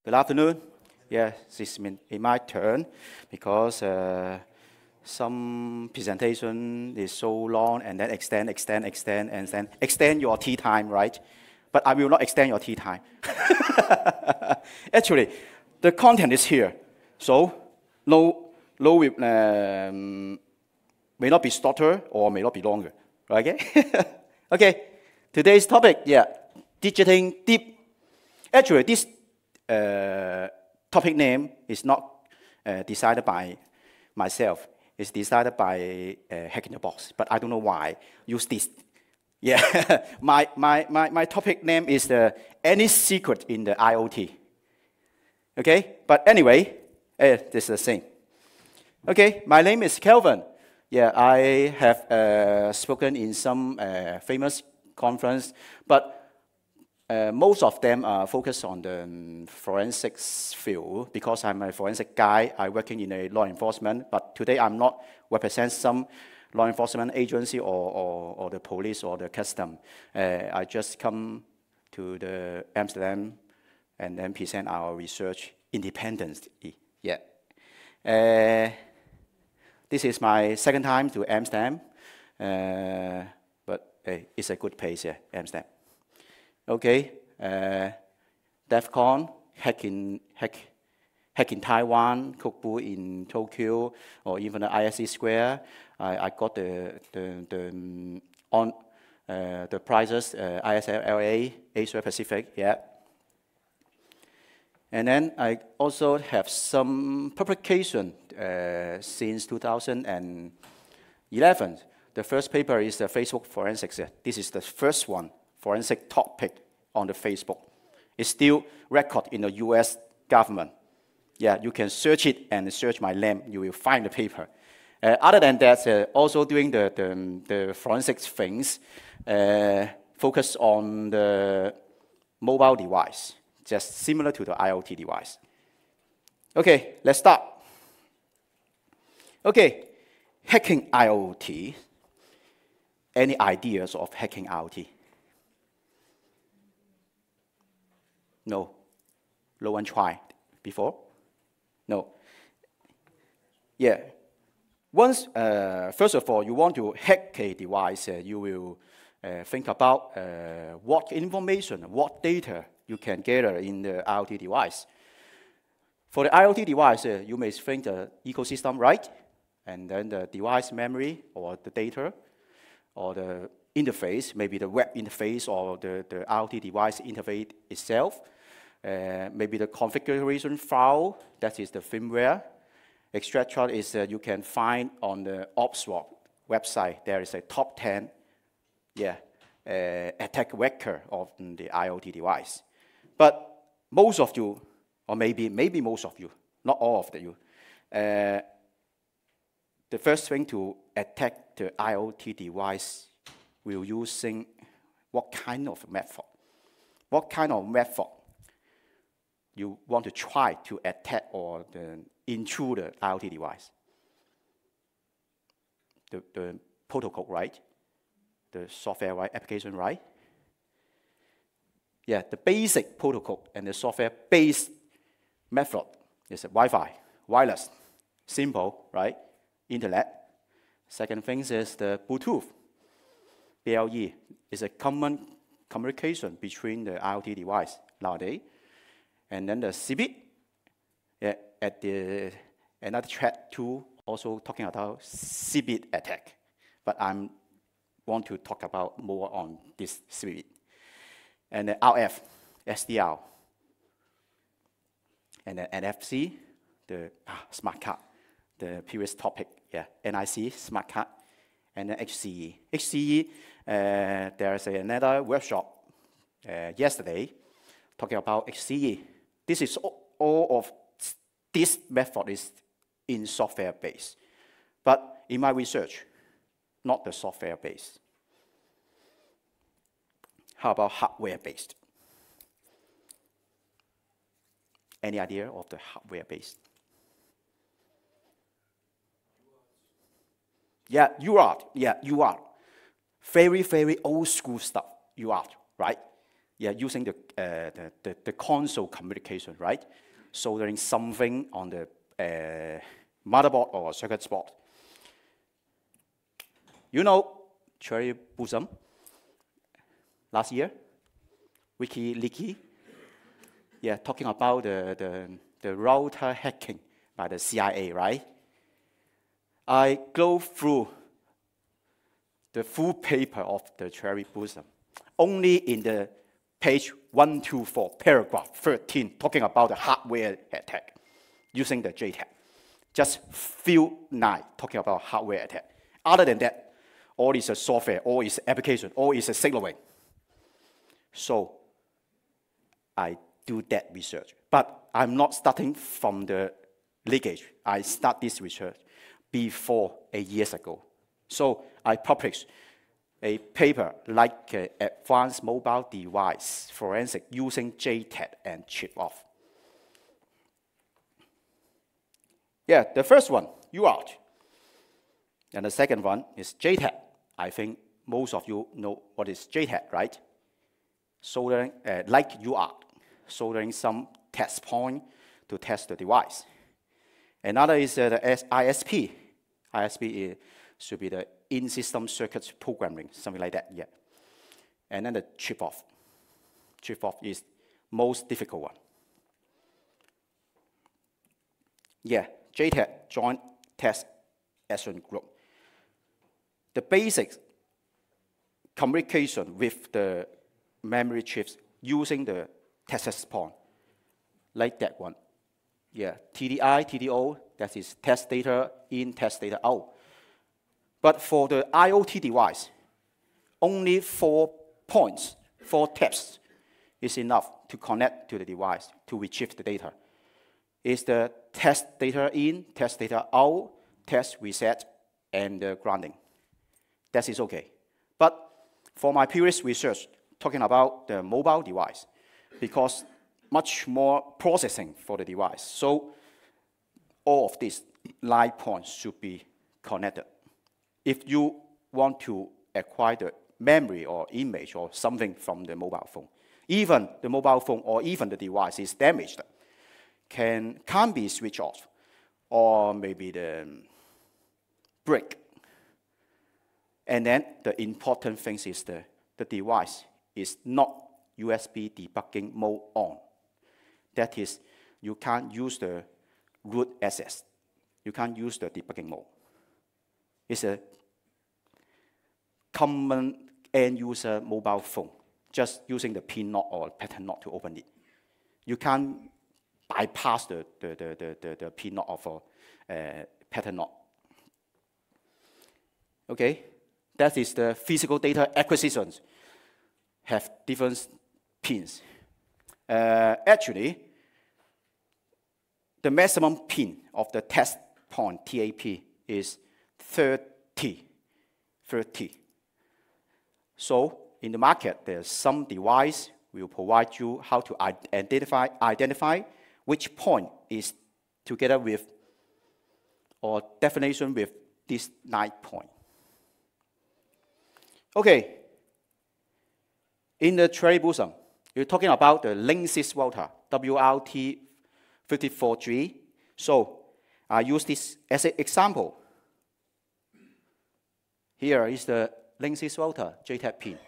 Good afternoon. Yeah, it's my turn because some presentation is so long and then extend, and then extend your tea time, right? But I will not extend your tea time. Actually, the content is here, so may not be shorter or may not be longer. Okay. Okay. Today's topic, yeah, digiting deep. Actually, this topic name is not decided by myself. It's decided by Hack in the Box, but I don't know why. Use this. Yeah, my topic name is any secret in the IoT. Okay, but anyway, this is the same. Okay, my name is Kelvin. Yeah, I have spoken in some famous conference, but most of them are focused on the forensics field because I'm a forensic guy. I'm working in a law enforcement, but today I'm not represent some law enforcement agency or the police or the custom. I just come to the Amsterdam and then present our research independently. Yeah. This is my second time to Amsterdam, but it's a good place here, Amsterdam. Okay, DEF CON, hack in Taiwan, Kokbu in Tokyo, or even the ISC Square. I got the prizes, ISLA, Asia Pacific, yeah. And then I also have some publication since 2011. The first paper is the Facebook forensics. This is the first one. Forensic topic on the Facebook. It's still recorded in the US government. Yeah, you can search it and search my name. You will find the paper. Other than that, also doing the forensics things, focus on the mobile device, just similar to the IoT device. Okay, let's start. Okay, hacking IoT. Any ideas of hacking IoT? No. No one tried before? No. Yeah. Once, first of all, you want to hack a device, you will think about what information, what data you can gather in the IoT device. For the IoT device, you may think the ecosystem, right? And then the device memory or the data or the interface, maybe the web interface or the IoT device interface itself. Maybe the configuration file, that is the firmware. Extractor is you can find on the OpsWalk website. There is a top 10 attack vector of the IoT device. But most of you, or maybe most of you, not all of you, the first thing to attack the IoT device will using what kind of method? What kind of method you want to try to attack or intrude the IoT device? The protocol, right? The software, right? Application, right? Yeah, the basic protocol and the software-based method is Wi-Fi, wireless, simple, right? Internet. Second thing is the Bluetooth. BLE is a common communication between the IoT device nowadays. And then the CB, at the another chat tool also talking about CB attack, but I want to talk about more on this CB. And the RF, SDR, and the NFC, the smart card, the previous topic, NIC, smart card, and the HCE. HCE, there's another workshop yesterday talking about HCE. This is all of this method is in software based, but in my research, not the software based. How about hardware based? Any idea of the hardware based? Yeah, UART. Yeah, UART. Very, very old school stuff, UART, right? yeah, using the console communication, right? Soldering something on the motherboard or circuit board. You know Cherry Blossom last year, Wikileaks, yeah, talking about the router hacking by the CIA, right? I go through the full paper of the Cherry Blossom, only in the page 124, paragraph 13, talking about the hardware attack using the JTAG. Just few lines talking about hardware attack. Other than that, all is a software, all is application, all is a signaling. So I do that research. But I'm not starting from the leakage. I start this research before 8 years ago. So I published a paper like advanced mobile device forensic using JTAG and chip off. Yeah, the first one, UART. And the second one is JTAG. I think most of you know what is JTAG, right? Soldering, like UART, soldering some test point to test the device. Another is the ISP. ISP should be the in-system circuit programming, something like that, yeah. And then the chip off. Chip off is most difficult one. Yeah, JTAG, Joint Test Action Group. The basic communication with the memory chips using the test point, like that one. Yeah, TDI, TDO, that is test data in, test data out. But for the IoT device, only 4 points, 4 taps is enough to connect to the device to retrieve the data. It's the test data in, test data out, test reset, and the grounding. That is okay. But for my previous research, talking about the mobile device, because much more processing for the device. So all of these line points should be connected. If you want to acquire the memory or image or something from the mobile phone, even the mobile phone or even the device is damaged, can't be switched off, or maybe the break. And then the important thing is the device is not USB debugging mode on. That is, you can't use the root access. You can't use the debugging mode. It's a common end-user mobile phone, just using the pin knob or pattern knob to open it. You can't bypass the pin knob of a pattern knob. Okay, that is the physical data acquisitions have different pins. Actually, the maximum pin of the test point, TAP, is 30. So in the market, there's some device will provide you how to identify which point is together with or definition with this 9 point. Okay. In the Cherry Blossom, you're talking about the Linksys router, WRT 54G. So I use this as an example. Here is the Linksys Router JTAG pin.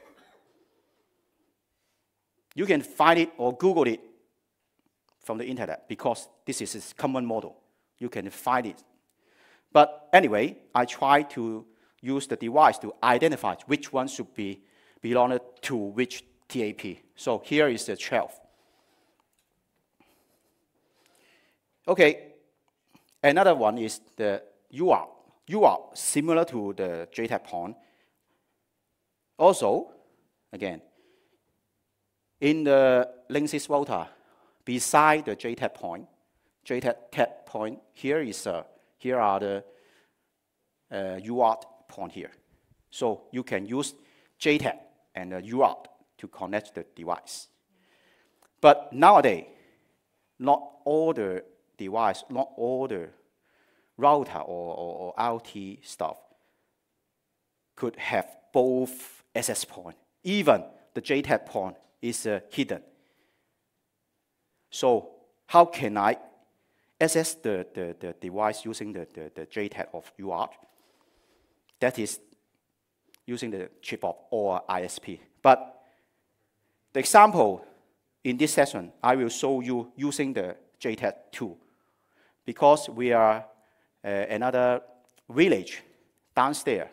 You can find it or Google it from the internet because this is a common model. You can find it. But anyway, I try to use the device to identify which one should be belong to which TAP. So here is the 12. Okay, another one is the UART. UART, similar to the JTAG point. Also, again, in the Linksys router, beside the JTAG point, here are the UART point here. So you can use JTAG and the UART to connect the device. But nowadays, not all the device, not all the router or IoT stuff could have both access point. Even the JTAG point is hidden. So how can I access the device using the JTAG of UART? That is using the chip of or ISP. But the example in this session, I will show you using the JTAG tool, because we are another village downstairs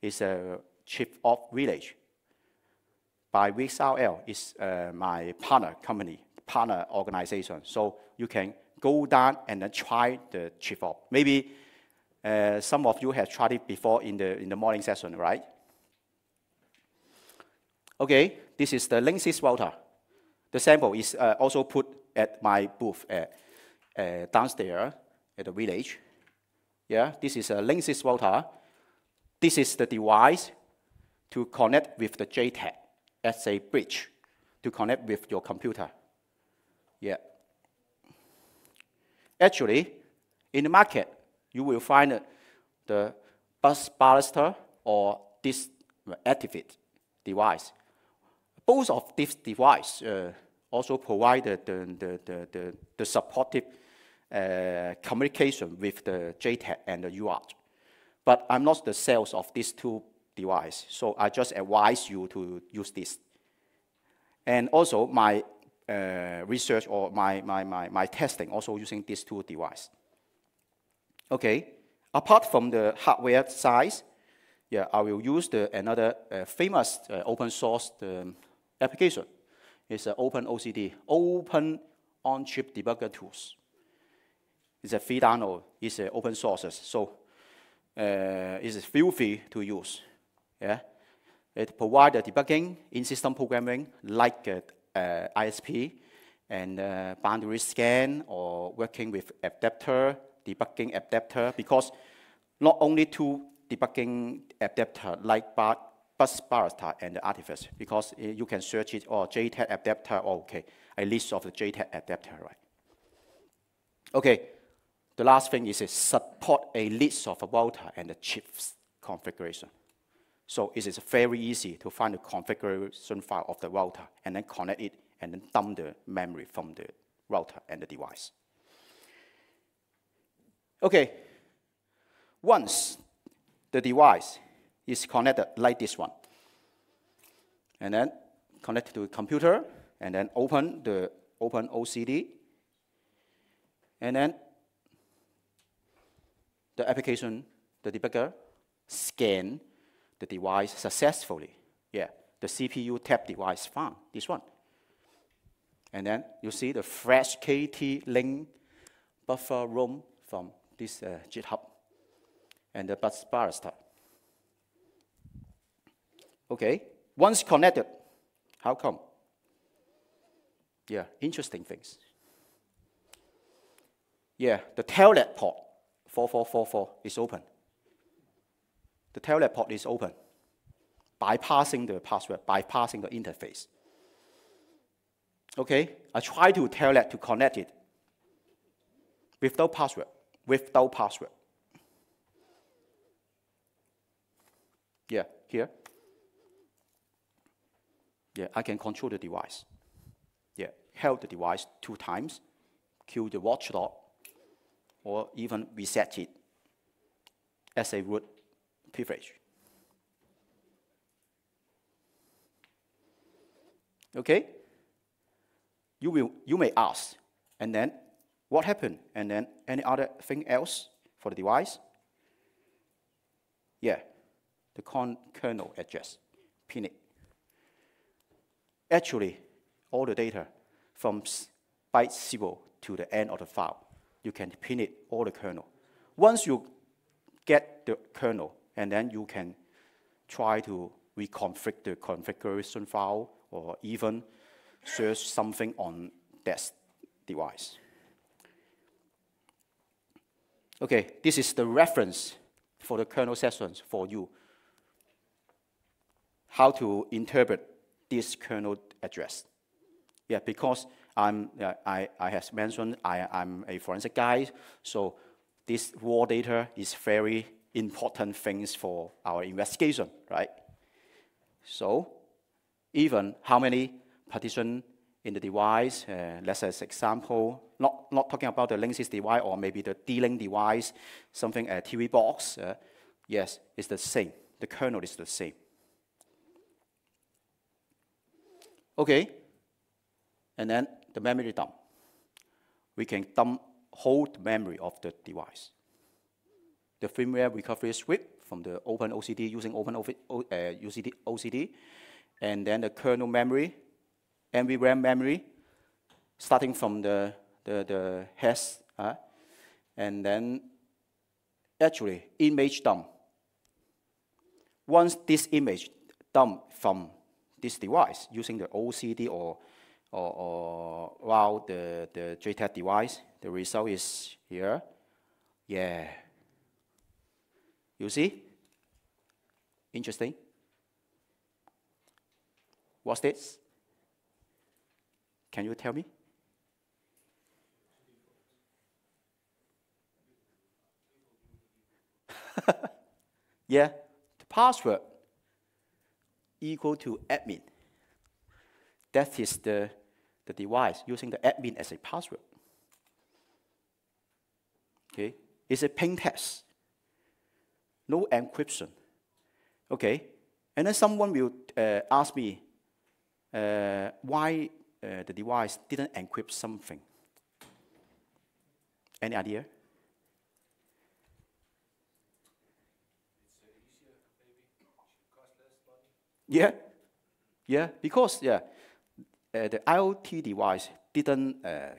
is a chip of village by VXRL, is my partner company, partner organization. So you can go down and then try the chip of. Maybe some of you have tried it before in the morning session, right? Okay, this is the Linksys router. The sample is also put at my booth downstairs at the village. Yeah, this is a Linksys router. This is the device to connect with the JTAG as a bridge to connect with your computer. Yeah. Actually, in the market, you will find the bus baluster or this activate device. Both of these devices also provide the supportive communication with the JTAG and the UART. But I'm not the sales of these two devices, so I just advise you to use this. And also my research or my testing also using these two devices. Okay, apart from the hardware side, yeah, I will use another famous open source application. It's an OpenOCD, Open On-Chip Debugger Tools. It's a free download. It's open source, so it's feel free to use. Yeah, it provides debugging in system programming like ISP and boundary scan or working with adapter, debugging adapter, because not only two debugging adapter like bus baluster and the artifact, because you can search it or JTAG adapter, okay, a list of the JTAG adapter, right? Okay, the last thing is support a list of a router and the chips configuration. So it is very easy to find the configuration file of the router and then connect it and then dump the memory from the router and the device. Okay, once the device is connected like this one, and then connect to the computer, and then open the OpenOCD, and then the application, the debugger, scan the device successfully. Yeah, the CPU tap device found, this one. And then you see the fresh KT link buffer ROM from this GitHub and the bus baluster. Okay, once connected, how come? Yeah, interesting things. Yeah, the telnet port 4444 is open. The telnet port is open, bypassing the password, bypassing the interface. Okay, I try to telnet to connect it without password, without password. Yeah, here. Yeah, I can control the device. Yeah, held the device 2 times, kill the watchdog, or even reset it as a root privilege. Okay? You may ask, and then what happened? And then any other thing else for the device? Yeah, the kernel address, pin it. Actually, all the data from byte 0 to the end of the file, you can pin it all the kernel. Once you get the kernel, and then you can try to reconfigure the configuration file or even search something on that device. Okay, this is the reference for the kernel sessions for you. How to interpret this kernel address. Yeah, because I have mentioned I'm a forensic guy, so this raw data is very important things for our investigation, right? So even how many partition in the device. Let's say, example, not talking about the Linksys device or maybe the Dlink device, something a TV box. Yes, it's the same. The kernel is the same. Okay, and then the memory dump. We can dump whole memory of the device. The firmware recovery script from the OpenOCD using OpenOCD, and then the kernel memory, NVRAM memory, starting from the hash, and then actually image dump. Once this image dump from this device using the OCD or the JTAG device, the result is here. Yeah. You see? Interesting. What's this? Can you tell me? Yeah, the password equal to admin. That is the device using the admin as a password. Okay, it's a plain text. No encryption. Okay, and then someone will ask me why the device didn't encrypt something. Any idea? It's easier, maybe. It should cost less money. Yeah, because the IoT device didn't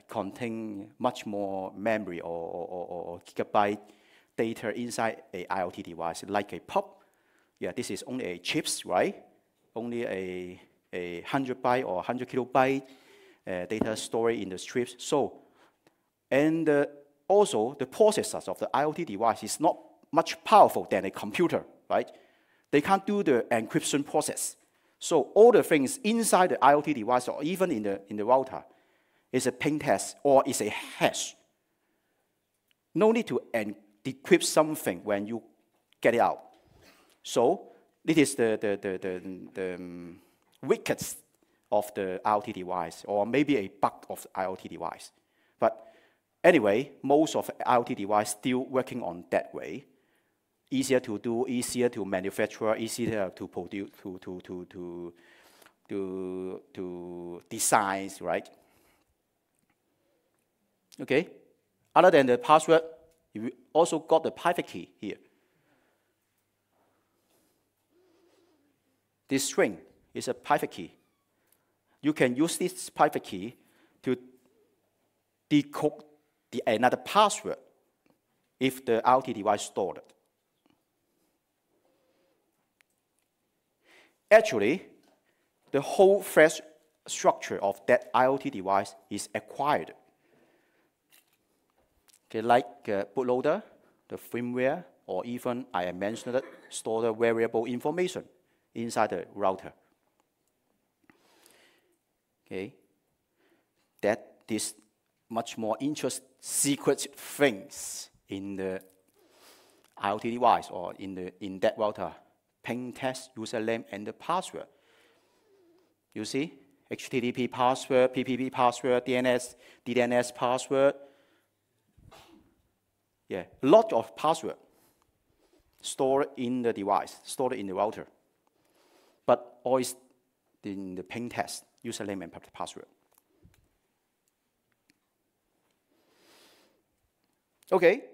contain much more memory or gigabyte data inside a IoT device, like a PUB. Yeah, this is only a chips, right? Only a 100 byte or 100 kilobyte data stored in the strips. So, and also the processors of the IoT device is not much powerful than a computer, right? They can't do the encryption process. So all the things inside the IoT device or even in the router is a plain text or is a hash. No need to decrypt something when you get it out. So this is the weakest of the IoT device, or maybe a bug of the IoT device. But anyway, most of the IoT device still working on that way. Easier to do, easier to manufacture, easier to produce, to design, right? Okay. Other than the password, you also got the private key here. This string is a private key. You can use this private key to decode another password if the IoT device stored it. Actually, the whole flash structure of that IoT device is acquired. Okay, like bootloader, the firmware, or even I mentioned it, store the variable information inside the router. Okay, that is much more interesting secret things in the IoT device or in that router. Plain text, username, and the password. You see, HTTP password, PPP password, DNS password. Yeah, a lot of password stored in the device, stored in the router, but always in the plain text, username and password. Okay,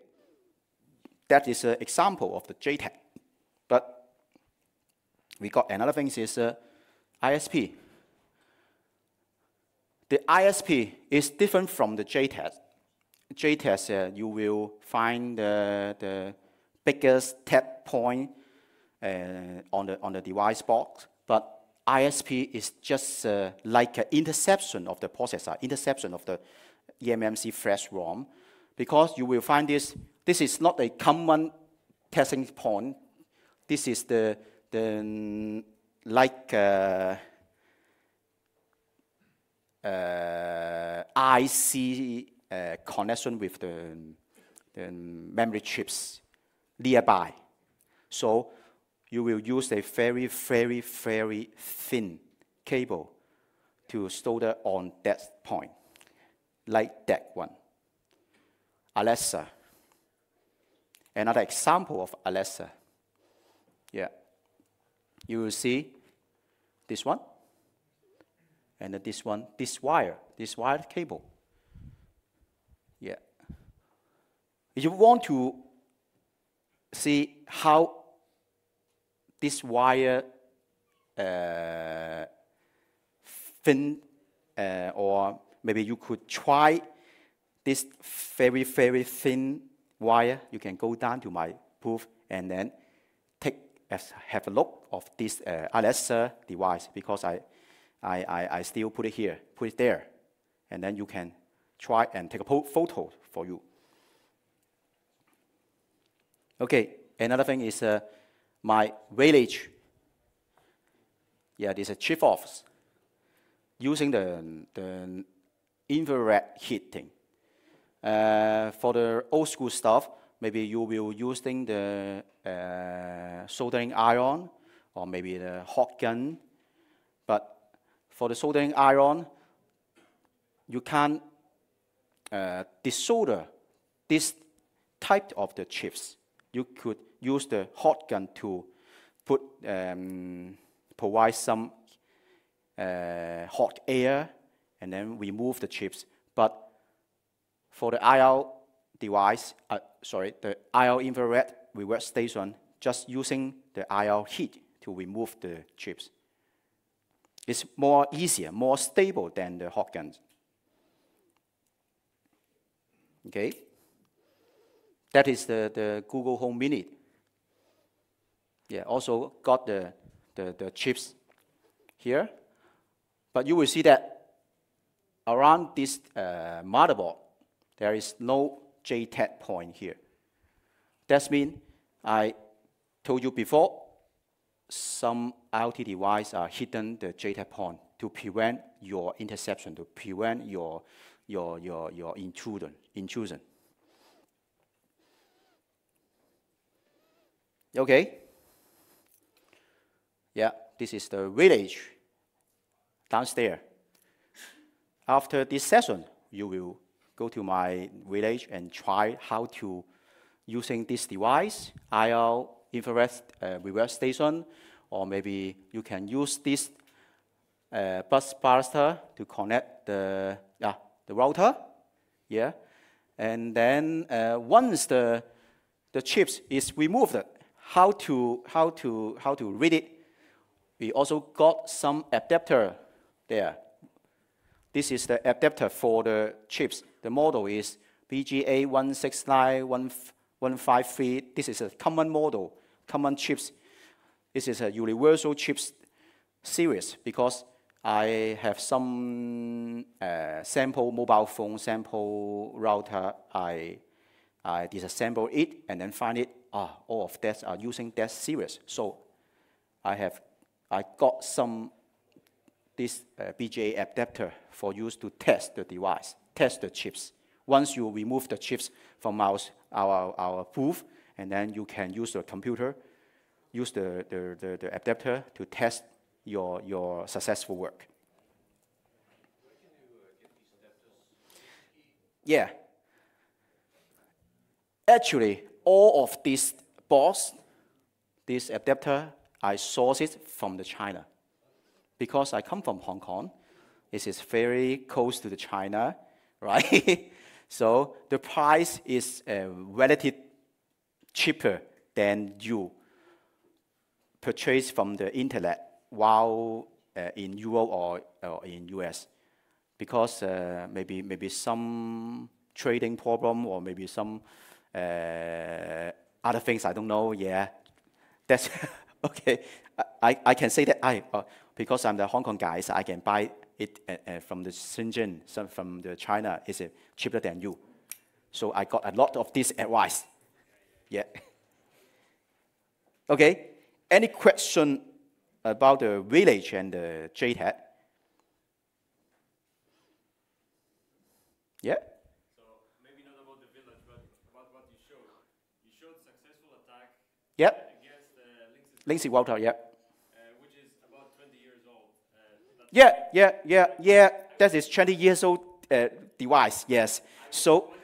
that is an example of the JTAG, but we got another thing is ISP. The ISP is different from the JTAG. JTAG, you will find the biggest tap point on the device box, but ISP is just like an interception of the processor, interception of the eMMC flash ROM, because you will find this is not a common testing point. This is the like IC connection with the memory chips nearby. So you will use a very, very, very thin cable to solder on that point, like that one. Alexa. Another example of Alexa. Yeah. You will see this one, and this one, this wired cable. Yeah. You want to see how this wire thin, or maybe you could try this very, very thin wire. You can go down to my booth and then have a look of this Alexa device, because I still put it here, put it there, and then you can try and take a photo for you. Okay, another thing is my village. Yeah, this is a chip off using the infrared heating. For the old school stuff, maybe you will using the soldering iron or maybe the hot gun. But for the soldering iron, you can't desolder this type of the chips. You could use the hot gun to provide some hot air and then remove the chips. But for the IR device, the IR infrared reverse station, just using the IR heat to remove the chips. It's more easier, more stable than the hot guns. Okay, that is the Google Home Mini. Yeah, also got the chips here, but you will see that around this motherboard, there is no JTAG point here. That means I told you before, some IoT devices are hidden the JTAG point to prevent your interception, to prevent your intrusion. Okay. Yeah, this is the village downstairs. After this session, you will go to my village and try how to using this device, IR infrared reverse station, or maybe you can use this bus ballast to connect the router. Yeah, and then once the chips is removed, how to read it. We also got some adapter there. This is the adapter for the chips. The model is BGA 169153. This is a common model, common chips. This is a universal chips series because I have some sample mobile phone, sample router. I disassemble it and then find it. All of that are using that series. So I got some this BGA adapter for use to test the device, test the chips. Once you remove the chips from our booth, and then you can use the computer, use the adapter to test your successful work. Where can you get these adapters? Yeah. Actually, all of these box, this adapter, I source it from China. Because I come from Hong Kong, it is very close to China, right? So the price is relatively cheaper than you purchase from the internet while in Europe or in US. Because maybe some trading problem or maybe some other things, I don't know, yeah. That's okay. I can say that because I'm the Hong Kong guy, so I can buy it from the Shenzhen, from the China, is cheaper than you. So I got a lot of this advice. Yeah. Okay. Any question about the village and the JTAG? Yeah. So maybe not about the village, but about what you showed. You showed successful attack. Yep. Against Linksys Router, yeah. Which is about 20 years old. That's Yeah. That is 20 years old device. Yes. So. To ask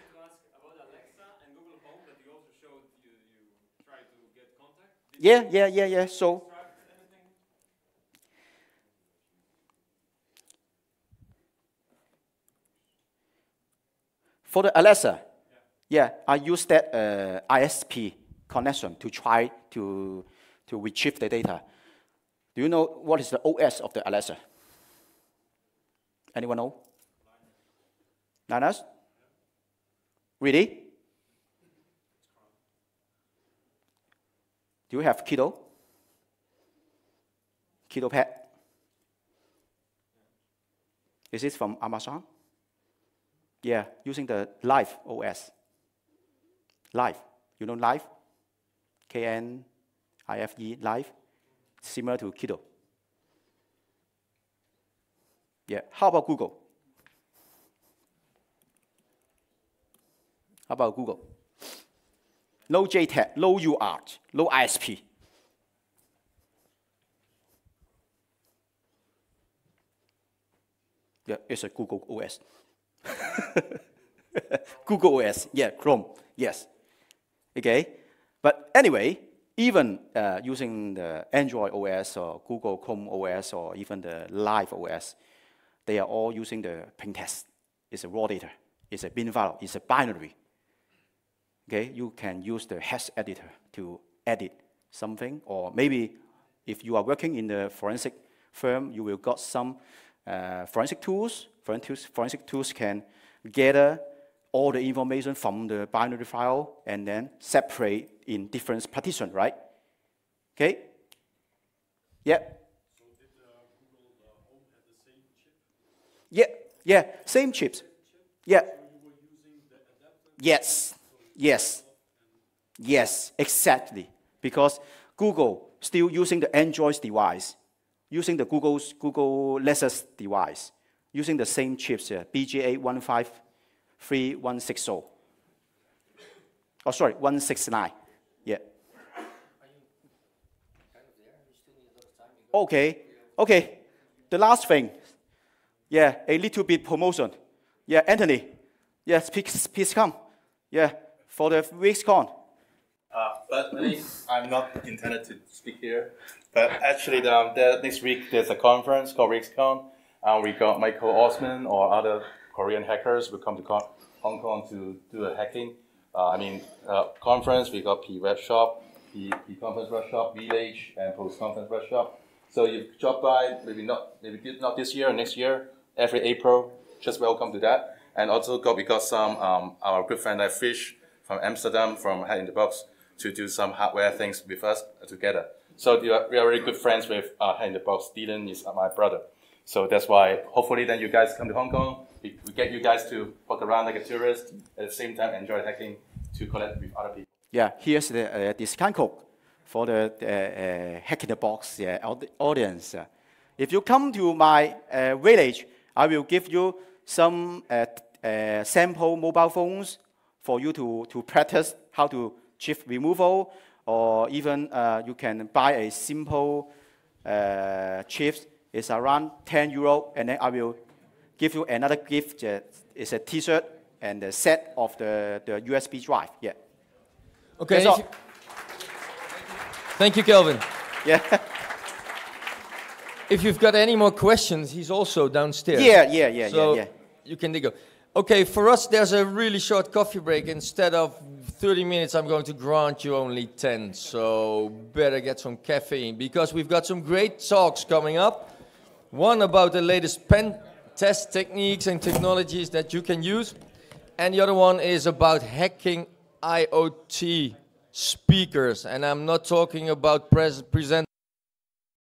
about Alexa and Google Home that you also showed you try to get contact. Yeah. So. For the Alexa, I use that ISP connection to try to retrieve the data. Do you know what is the OS of the Alexa? Anyone know? Linus? Really? Do you have Kiddo? Kiddo Pad? Is it from Amazon? Yeah, using the Live OS. Live. You know Live? K-N-I-F-E, Live. Similar to Kiddo. Yeah. How about Google? How about Google? No JTAG, no UART, no ISP. Yeah, it's a Google OS. Google OS, yeah, Chrome, yes. Okay, but anyway, even using the Android OS or Google Chrome OS or even the Live OS, they are all using the ping test. It's a raw data, it's a bin file, it's a binary. Okay, you can use the hash editor to edit something, or maybe if you are working in the forensic firm, you will got some forensic tools. Forensic tools can gather all the information from the binary file and then separate in different partitions, right? Okay? Yeah. So did Google Home have the same chip? Yeah, same chips. Yeah. So you were using the adapter? Yes, exactly. Because Google still using the Android device, using the Google Nexus device, using the same chips here, BGA 153160. Oh, sorry, 169. Yeah. Are you kind of there? You still need a lot of time. Okay. The last thing. Yeah, a little bit promotion. Yeah, Anthony. Yes, please come. Yeah, for the VXCon. But I'm not intended to speak here. But actually, next week there's a conference called VXCon. We got Michael Osman or other Korean hackers will come to Hong Kong to do a hacking. Conference. We got P-Webshop, P-Conference Workshop, Village, and Post-Conference Workshop. So you drop by, maybe not this year or next year, every April. Just welcome to that. And also we got some our good friend like Fish from Amsterdam from Hat in the Box to do some hardware things with us together. So we are very good friends with Hat in the Box. Dylan is my brother. So that's why hopefully then you guys come to Hong Kong. We get you guys to walk around like a tourist, at the same time enjoy hacking to collect with other people. Yeah, here's the discount code for the Hack in the Box audience. If you come to my village, I will give you some sample mobile phones for you to practice how to chip removal, or even you can buy a simple chip. It's around €10, and then I will give you another gift. It's a T-shirt and a set of the USB drive. Yeah. Okay. Thank you, Kelvin. Yeah. If you've got any more questions, he's also downstairs. Yeah. So you can go. Okay, for us, there's a really short coffee break. Instead of 30 minutes, I'm going to grant you only 10. So better get some caffeine, because we've got some great talks coming up. One about the latest pen test techniques and technologies that you can use. And the other one is about hacking IoT speakers. And I'm not talking about present